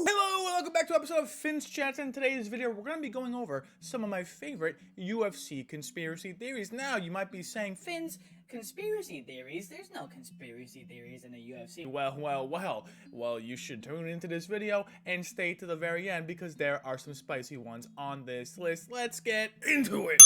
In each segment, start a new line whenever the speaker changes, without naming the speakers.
Hello, welcome back to an episode of Finn's Chats. In today's video, we're going to be going over some of my favorite UFC conspiracy theories. Now, you might be saying,
Finn's conspiracy theories? There's no conspiracy theories in the UFC.
Well, you should tune into this video and stay to the very end because there are some spicy ones on this list. Let's get into it.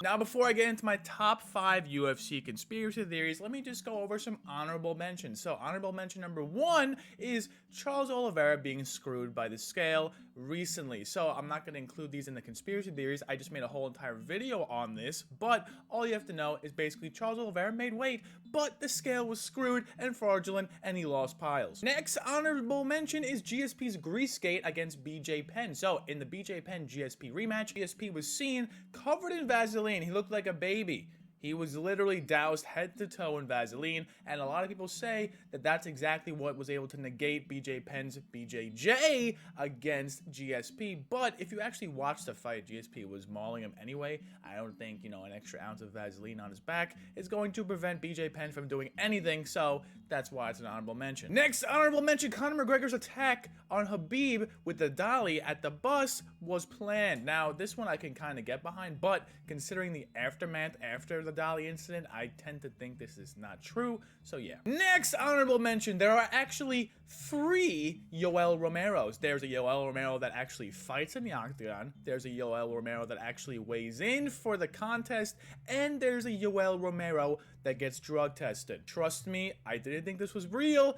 Now, before I get into my top 5 UFC conspiracy theories, let me just go over some honorable mentions. So, honorable mention number 1 is Charles Oliveira being screwed by the scale recently. So, I'm not going to include these in the conspiracy theories. I just made a whole entire video on this. But all you have to know is basically Charles Oliveira made weight, but the scale was screwed and fraudulent, and he lost piles. Next honorable mention is GSP's grease gate against BJ Penn. So, in the BJ Penn GSP rematch, GSP was seen covered in Vaseline. He looked like a baby. He was literally doused head to toe in Vaseline, and a lot of people say that that's exactly what was able to negate BJ Penn's BJJ against GSP. But if you actually watch the fight, GSP was mauling him anyway. I don't think, an extra ounce of Vaseline on his back is going to prevent BJ Penn from doing anything, so that's why it's an honorable mention. Next honorable mention, Conor McGregor's attack on Habib with the Dolly at the bus was planned. Now, this one I can kind of get behind, but considering the aftermath after the Dolly incident, I tend to think this is not true, so yeah. Next honorable mention, there are actually 3 Yoel Romeros. There's a Yoel Romero that actually fights in the octagon, there's a Yoel Romero that actually weighs in for the contest, and there's a Yoel Romero that gets drug tested. Trust me, I didn't think this was real,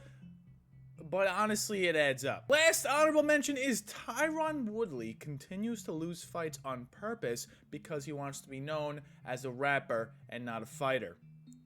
but honestly, it adds up. Last honorable mention is Tyron Woodley continues to lose fights on purpose because he wants to be known as a rapper and not a fighter.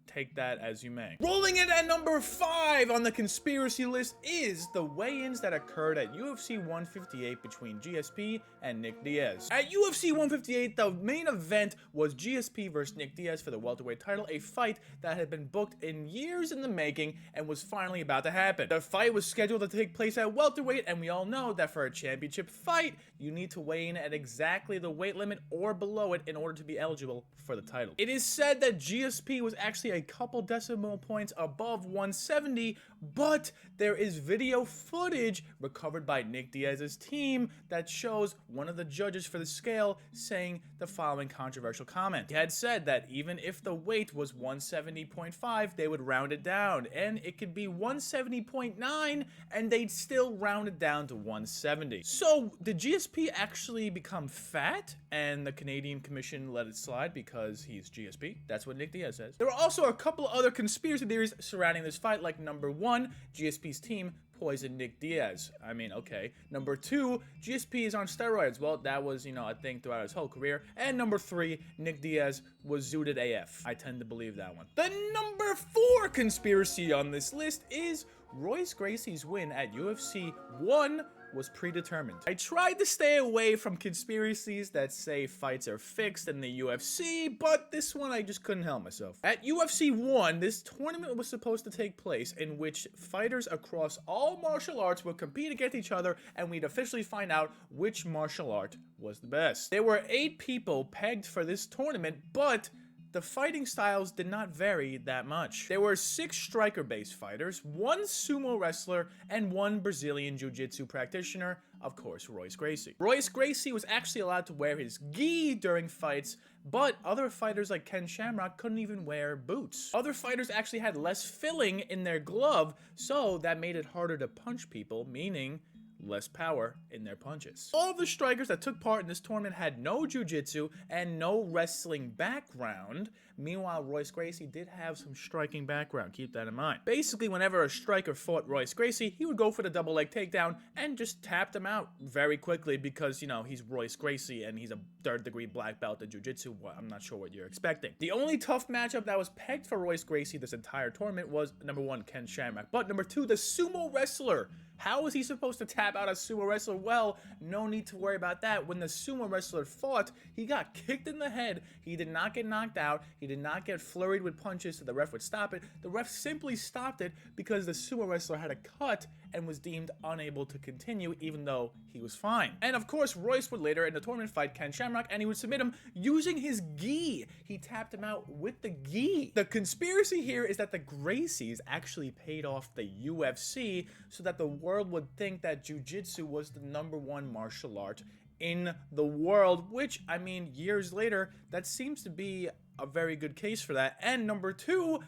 Take that as you may. Rolling in at number 5 on the conspiracy list is the weigh-ins that occurred at UFC 158 between GSP and Nate Diaz. At UFC 158, the main event was GSP versus Nate Diaz for the welterweight title, a fight that had been booked in years in the making and was finally about to happen. The fight was scheduled to take place at welterweight, and we all know that for a championship fight, you need to weigh in at exactly the weight limit or below it in order to be eligible for the title. It is said that GSP was actually a couple decimal points above 170, but there is video footage recovered by Nate Diaz's team that shows one of the judges for the scale saying the following controversial comment. He had said that even if the weight was 170.5, they would round it down, and it could be 170.9, and they'd still round it down to 170. So, did GSP actually become fat, and the Canadian Commission let it slide because he's GSP? That's what Nate Diaz says. There were also a couple other conspiracy theories surrounding this fight, like number 1, GSP's team poisoned Nate Diaz. I mean, okay. Number 2, GSP is on steroids. Well, that was, a thing throughout his whole career. And number 3, Nate Diaz was zooted AF. I tend to believe that one. The number 4 conspiracy on this list is Royce Gracie's win at UFC 1 was predetermined. I tried to stay away from conspiracies that say fights are fixed in the UFC, but this one I just couldn't help myself. At UFC 1, this tournament was supposed to take place in which fighters across all martial arts would compete against each other, and we'd officially find out which martial art was the best. There were 8 people pegged for this tournament, but the fighting styles did not vary that much. There were 6 striker-based fighters, 1 sumo wrestler, and 1 Brazilian jiu-jitsu practitioner, of course, Royce Gracie. Royce Gracie was actually allowed to wear his gi during fights, but other fighters like Ken Shamrock couldn't even wear boots. Other fighters actually had less filling in their glove, so that made it harder to punch people, meaning less power in their punches. All of the strikers that took part in this tournament had no jiu-jitsu and no wrestling background. Meanwhile, Royce Gracie did have some striking background. Keep that in mind. Basically, whenever a striker fought Royce Gracie, he would go for the double leg takedown and just tap them out very quickly because, he's Royce Gracie and he's a 3rd degree black belt in jiu-jitsu. Well, I'm not sure what you're expecting. The only tough matchup that was pegged for Royce Gracie this entire tournament was number 1, Ken Shamrock, but number 2, the sumo wrestler. How was he supposed to tap out a sumo wrestler? Well, no need to worry about that. When the sumo wrestler fought, he got kicked in the head. He did not get knocked out. He did not get flurried with punches so the ref would stop it. The ref simply stopped it because the sumo wrestler had a cut and was deemed unable to continue even though he was fine. And of course, Royce would later in the tournament fight Ken Shamrock, and he would submit him using his gi. He tapped him out with the gi. The conspiracy here is that the Gracies actually paid off the UFC so that the world would think that jiu-jitsu was the #1 martial art in the world, which, I mean, years later, that seems to be a very good case for that. And number 2,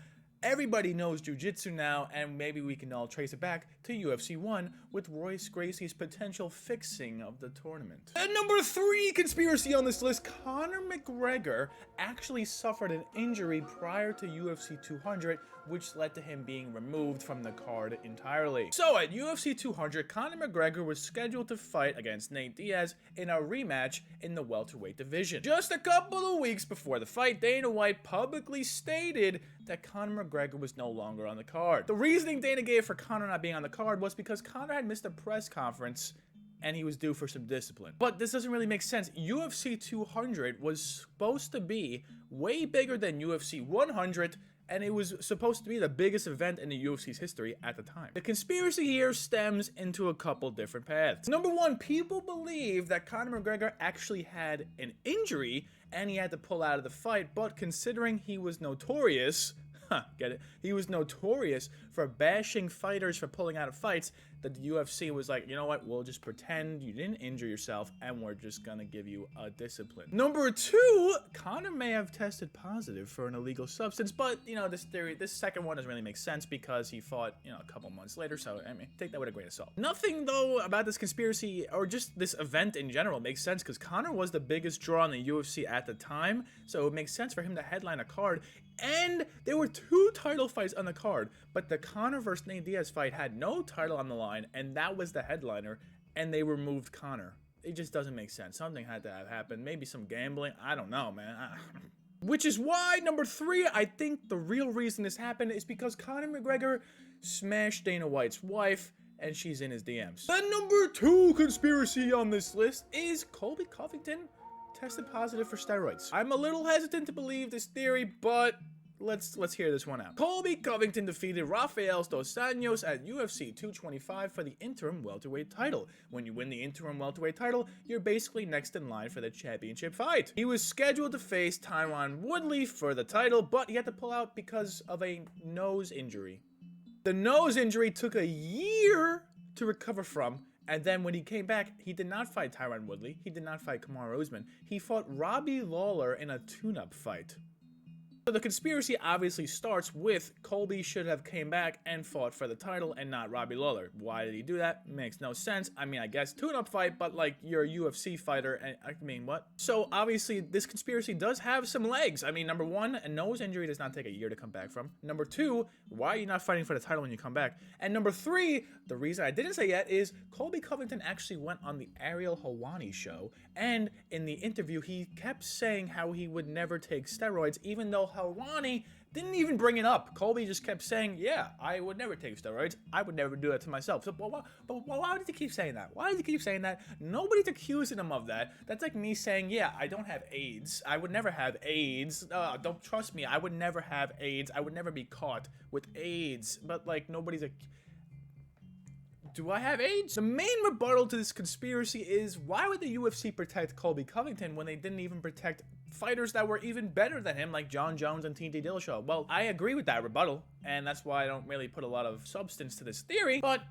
everybody knows jiu-jitsu now, and maybe we can all trace it back to UFC 1 with Royce Gracie's potential fixing of the tournament. And number 3 conspiracy on this list, Conor McGregor actually suffered an injury prior to UFC 200, which led to him being removed from the card entirely. So at UFC 200, Conor McGregor was scheduled to fight against Nate Diaz in a rematch in the welterweight division. Just a couple of weeks before the fight, Dana White publicly stated that Conor McGregor was no longer on the card. The reasoning Dana gave for Conor not being on the card was because Conor had missed a press conference and he was due for some discipline. But this doesn't really make sense. UFC 200 was supposed to be way bigger than UFC 100, and it was supposed to be the biggest event in the UFC's history at the time. The conspiracy here stems into a couple different paths. Number 1, people believe that Conor McGregor actually had an injury and he had to pull out of the fight, but considering he was notorious, get it? He was notorious for bashing fighters for pulling out of fights, that the UFC was like, you know what, we'll just pretend you didn't injure yourself and we're just gonna give you a discipline. Number 2, Conor may have tested positive for an illegal substance, but, you know, this second one doesn't really make sense because he fought, you know, a couple months later, so, I mean, take that with a grain of salt. Nothing, though, about this conspiracy, or just this event in general, makes sense because Conor was the biggest draw in the UFC at the time, so it makes sense for him to headline a card. And there were 2 title fights on the card, but the Conor versus Nate Diaz fight had no title on the line, and that was the headliner, and they removed Conor. It just doesn't make sense. Something had to have happened. Maybe some gambling. I don't know, man. Which is why, number 3, I think the real reason this happened is because Conor McGregor smashed Dana White's wife, and she's in his DMs. The number 2 conspiracy on this list is Colby Covington tested positive for steroids. I'm a little hesitant to believe this theory, but let's hear this one out. Colby Covington defeated Rafael dos Anjos at UFC 225 for the interim welterweight title. When you win the interim welterweight title, you're basically next in line for the championship fight. He was scheduled to face Tyron Woodley for the title, but he had to pull out because of a nose injury. The nose injury took a year to recover from, and then when he came back, he did not fight Tyron Woodley. He did not fight Kamaru Usman. He fought Robbie Lawler in a tune-up fight. So the conspiracy obviously starts with Colby should have came back and fought for the title and not Robbie Lawler. Why did he do that? Makes no sense. I mean, I guess tune-up fight, but like you're a UFC fighter, and I mean, what? So obviously this conspiracy does have some legs. I mean, number 1, a nose injury does not take a year to come back from. Number 2, why are you not fighting for the title when you come back? And number 3, the reason I didn't say yet is Colby Covington actually went on the Ariel Helwani show, and in the interview he kept saying how he would never take steroids, even though Helwani didn't even bring it up. Colby just kept saying, yeah, I would never take steroids. I would never do it to myself. So, but why did he keep saying that? Why did he keep saying that? Nobody's accusing him of that. That's like me saying, yeah, I don't have AIDS. I would never have AIDS. Don't trust me. I would never have AIDS. I would never be caught with AIDS. But, like, nobody's like... Do I have AIDS? The main rebuttal to this conspiracy is, why would the UFC protect Colby Covington when they didn't even protect fighters that were even better than him, like John Jones and TJ Dillashaw? Well, I agree with that rebuttal, and that's why I don't really put a lot of substance to this theory, but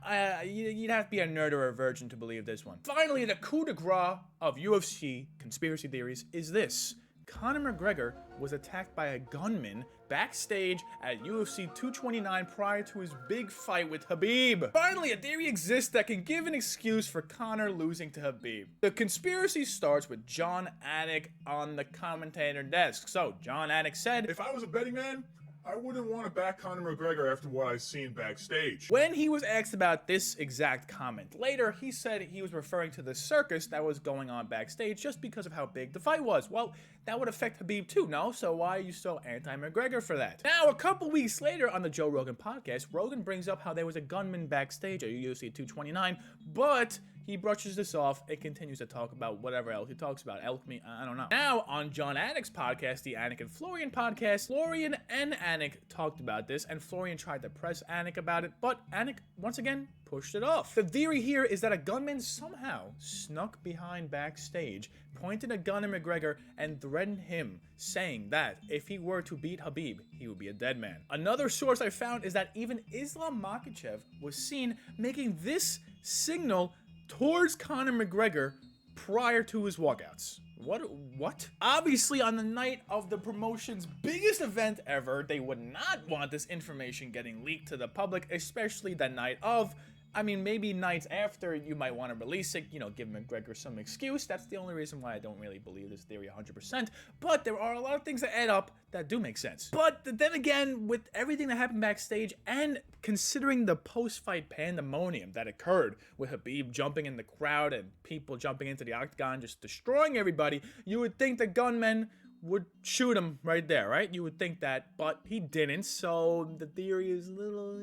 you'd have to be a nerd or a virgin to believe this one. Finally, the coup de grace of UFC conspiracy theories is this. Conor McGregor was attacked by a gunman backstage at UFC 229 prior to his big fight with Habib. Finally, a theory exists that can give an excuse for Conor losing to Habib. The conspiracy starts with John Anik on the commentator desk. So, John Anik said,
"If I was a betting man, I wouldn't want to back Conor McGregor after what I've seen backstage."
When he was asked about this exact comment later, he said he was referring to the circus that was going on backstage just because of how big the fight was. Well, that would affect Habib too, no? So why are you so anti-McGregor for that? Now, a couple weeks later on the Joe Rogan podcast, Rogan brings up how there was a gunman backstage at UFC 229, but he brushes this off and continues to talk about whatever else he talks about. Alchemy, I don't know. Now, on John Anik's podcast, the Anik and Florian podcast, Florian and Anik talked about this, and Florian tried to press Anik about it, but Anik, once again, pushed it off. The theory here is that a gunman somehow snuck behind backstage, pointed a gun at McGregor, and threatened him, saying that if he were to beat Habib, he would be a dead man. Another source I found is that even Islam Makhachev was seen making this signal towards Conor McGregor prior to his walkouts. What? Obviously, on the night of the promotion's biggest event ever, they would not want this information getting leaked to the public, especially the night of. I mean, maybe nights after you might want to release it, you know, give McGregor some excuse. That's the only reason why I don't really believe this theory 100%. But there are a lot of things that add up that do make sense. But then again, with everything that happened backstage and considering the post-fight pandemonium that occurred with Habib jumping in the crowd and people jumping into the octagon, just destroying everybody, you would think the gunman would shoot him right there, right? You would think that, but he didn't, so the theory is a little,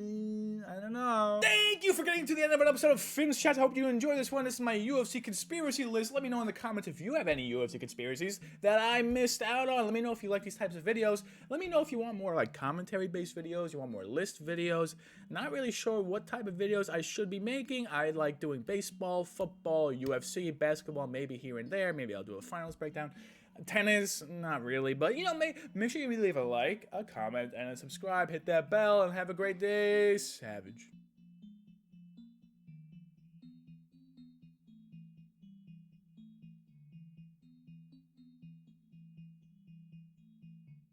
I don't know. Thank you for getting to the end of an episode of Finn's Chat. I hope you enjoyed this one. This is my UFC conspiracy list. Let me know in the comments if you have any UFC conspiracies that I missed out on. Let me know if you like these types of videos. Let me know if you want more like commentary-based videos, you want more list videos. Not really sure what type of videos I should be making. I like doing baseball, football, UFC, basketball, maybe here and there. Maybe I'll do a finals breakdown. Tennis, not really, but you know, make sure you leave a like, a comment, and a subscribe. Hit that bell, and have a great day, Savage.